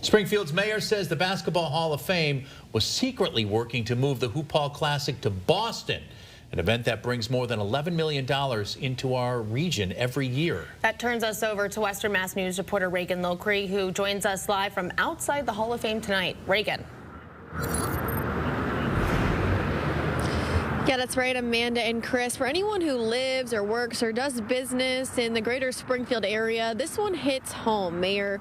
Springfield's mayor says the Basketball Hall of Fame was secretly working to move the Hoophall Classic to Boston, an event that brings more than $11 million into our region every year. That turns us over to Western Mass News reporter Reagan Lockery, who joins us live from outside the Hall of Fame tonight. Reagan. Yeah, that's right, Amanda and Chris. For anyone who lives or works or does business in the greater Springfield area, this one hits home. Mayor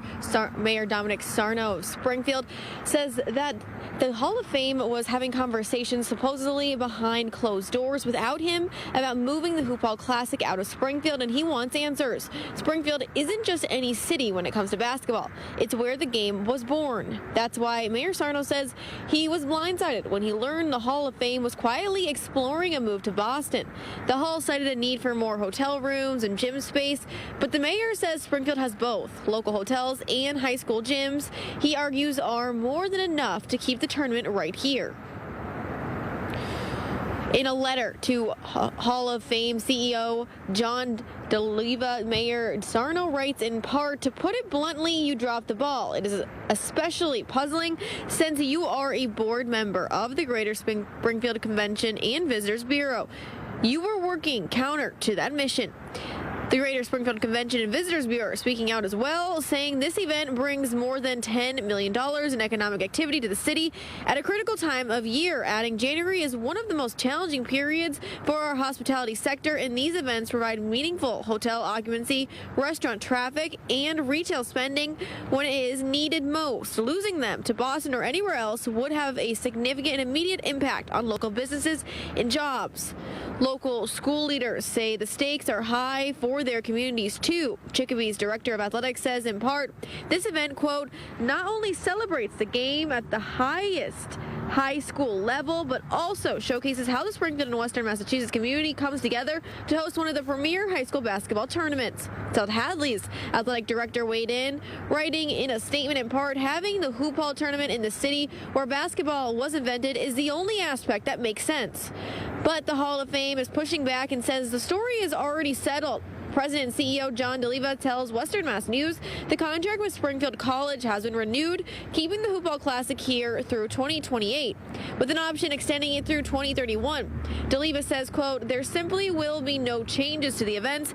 Dominic Sarno of Springfield says that the Hall of Fame was having conversations supposedly behind closed doors without him about moving the Hoophall Classic out of Springfield, and he wants answers. Springfield isn't just any city when it comes to basketball. It's where the game was born. That's why Mayor Sarno says he was blindsided when he learned the Hall of Fame was quietly exploring a move to Boston. The Hall cited a need for more hotel rooms and gym space, but the mayor says Springfield has both local hotels and high school gyms. He argues are more than enough to keep the tournament right here. In a letter to Hall of Fame CEO John DeLiva, Mayor Sarno writes in part, "To put it bluntly, you dropped the ball. It is especially puzzling since you are a board member of the Greater Springfield Convention and Visitors Bureau. You were working counter to that mission." The Greater Springfield Convention and Visitors Bureau speaking out as well, saying this event brings more than $10 million in economic activity to the city at a critical time of year, adding January is one of the most challenging periods for our hospitality sector, and these events provide meaningful hotel occupancy, restaurant traffic, and retail spending when it is needed most. Losing them to Boston or anywhere else would have a significant and immediate impact on local businesses and jobs. Local school leaders say the stakes are high for their communities too. Chickabee's director of athletics says in part, this event, quote, not only celebrates the game at the highest high school level, but also showcases how the Springfield and Western Massachusetts community comes together to host one of the premier high school basketball tournaments. South Hadley's athletic director weighed in, writing in a statement in part, having the Hoophall tournament in the city where basketball was invented is the only aspect that makes sense. But the Hall of Fame is pushing back and says the story is already settled. President and CEO John DeLiva tells Western Mass News the contract with Springfield College has been renewed, keeping the Hoophall Classic here through 2028, with an option extending it through 2031. DeLiva says, quote, there simply will be no changes to the events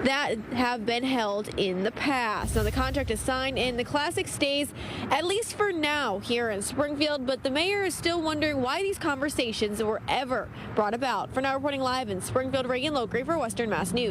that have been held in the past. Now, the contract is signed and the Classic stays, at least for now, here in Springfield, but the mayor is still wondering why these conversations were ever brought about. For now, reporting live in Springfield, Reagan Lockery for Western Mass News.